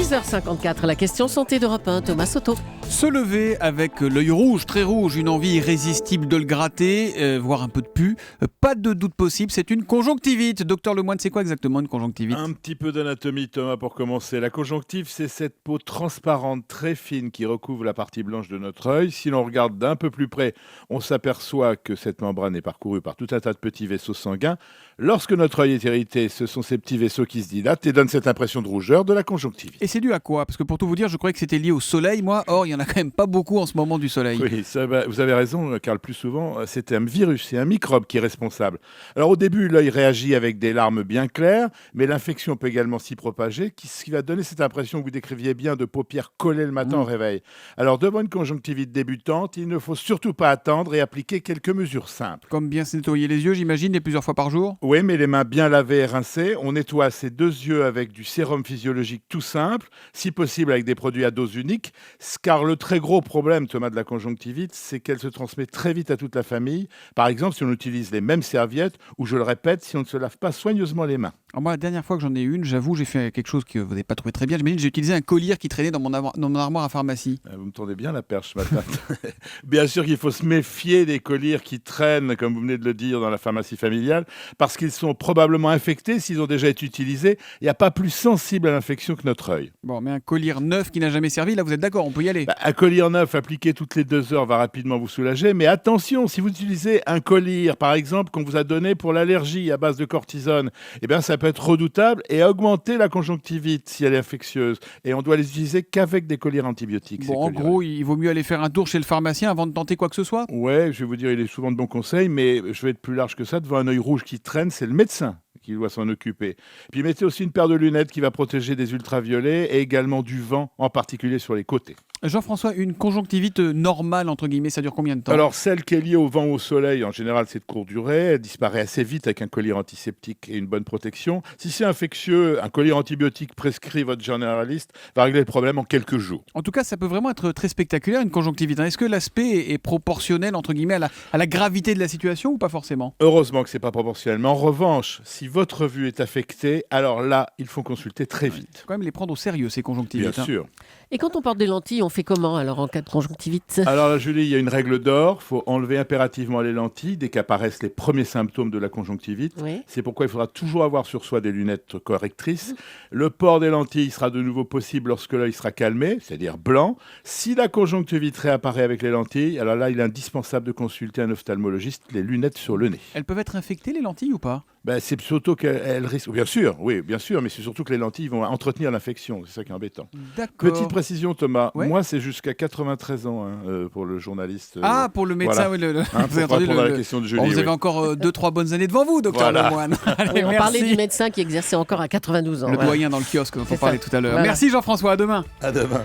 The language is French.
6h54, la question santé d'Europe 1, Thomas Soto. Se lever avec l'œil rouge, très rouge, une envie irrésistible de le gratter, voire un peu de pu, pas de doute possible, c'est une conjonctivite. Docteur Lemoine, c'est quoi exactement une conjonctivite ? Un petit peu d'anatomie, Thomas, pour commencer. La conjonctive, c'est cette peau transparente, très fine, qui recouvre la partie blanche de notre œil. Si l'on regarde d'un peu plus près, on s'aperçoit que cette membrane est parcourue par tout un tas de petits vaisseaux sanguins. Lorsque notre œil est irrité, ce sont ces petits vaisseaux qui se dilatent et donnent cette impression de rougeur de la conjonctivite. Et c'est dû à quoi ? Parce que pour tout vous dire, je croyais que c'était lié au soleil, moi. Or, il n'y en a quand même pas beaucoup en ce moment du soleil. Oui, vous avez raison, car le plus souvent, c'est un virus, c'est un microbe qui est responsable. Alors au début, l'œil réagit avec des larmes bien claires, mais l'infection peut également s'y propager, ce qui va donner cette impression que vous décriviez bien de paupières collées le matin au réveil. Alors devant une conjonctivite débutante, il ne faut surtout pas attendre et appliquer quelques mesures simples. Comme bien se nettoyer les yeux, j'imagine, et plusieurs fois par jour ? Oui, mais les mains bien lavées et rincées. On nettoie ses deux yeux avec du sérum physiologique tout simple, si possible avec des produits à dose unique, car le très gros problème, Thomas, de la conjonctivite, c'est qu'elle se transmet très vite à toute la famille. Par exemple, si on utilise les mêmes serviettes, ou je le répète, si on ne se lave pas soigneusement les mains. Alors moi, la dernière fois que j'en ai eu une, j'avoue, j'ai fait quelque chose que vous n'avez pas trouvé très bien. J'imagine j'ai utilisé un collier qui traînait dans mon armoire à pharmacie. Vous me tendez bien la perche ce matin. Bien sûr qu'il faut se méfier des colliers qui traînent, comme vous venez de le dire, dans la pharmacie familiale, parce qu'ils sont probablement infectés s'ils ont déjà été utilisés. Il n'y a pas plus sensible à l'infection que notre œil. Bon, mais un collier neuf qui n'a jamais servi, là vous êtes d'accord, on peut y aller. Un collier neuf appliqué toutes les 2 heures va rapidement vous soulager, mais attention, si vous utilisez un collier, par exemple, qu'on vous a donné pour l'allergie à base de cortisone, eh bien ça peut être redoutable et augmenter la conjonctivite si elle est infectieuse. Et on doit les utiliser qu'avec des colliers antibiotiques. Bon, en gros, il vaut mieux aller faire un tour chez le pharmacien avant de tenter quoi que ce soit ? Ouais, je vais vous dire, il est souvent de bons conseils, mais je vais être plus large que ça. Devant un œil rouge qui traîne, c'est le médecin qui doit s'en occuper. Puis mettez aussi une paire de lunettes qui va protéger des ultraviolets et également du vent, en particulier sur les côtés. Jean-François, une conjonctivite normale, entre guillemets, ça dure combien de temps ? Alors, celle qui est liée au vent ou au soleil, en général, c'est de courte durée. Elle disparaît assez vite avec un collier antiseptique et une bonne protection. Si c'est infectieux, un collier antibiotique prescrit votre généraliste va régler le problème en quelques jours. En tout cas, ça peut vraiment être très spectaculaire, une conjonctivite. Est-ce que l'aspect est proportionnel, entre guillemets, à la gravité de la situation ou pas forcément ? Heureusement que ce n'est pas proportionnel. Mais en revanche, si votre vue est affectée, alors là, il faut consulter très vite. Il faut quand même les prendre au sérieux, ces conjonctivites. Bien sûr. Et quand on porte des lentilles, on fait comment alors en cas de conjonctivite ? Alors là, Julie, il y a une règle d'or. Il faut enlever impérativement les lentilles dès qu'apparaissent les premiers symptômes de la conjonctivite. Oui. C'est pourquoi il faudra toujours avoir sur soi des lunettes correctrices. Le port des lentilles sera de nouveau possible lorsque l'œil sera calmé, c'est-à-dire blanc. Si la conjonctivite réapparaît avec les lentilles, alors là, il est indispensable de consulter un ophtalmologiste, les lunettes sur le nez. Elles peuvent être infectées, les lentilles, ou pas ? C'est surtout qu'elles risquent... Bien sûr, mais c'est surtout que les lentilles vont entretenir l'infection. C'est ça qui est embêtant. D'accord. Petite précision, Thomas. Ouais. Moi, c'est jusqu'à 93 ans pour le journaliste. Ah, pour le médecin, voilà. oui. Vous avez entendu la question de Julie. Bon, vous avez oui. encore 2-3 bonnes années devant vous, docteur Voilà. Lemoine. Allez, On merci. parlait du médecin qui exerçait encore à 92 ans. Le Ouais. doyen dans le kiosque dont on C'est parlait ça. tout à l'heure. Voilà. Merci Jean-François, à demain. À demain.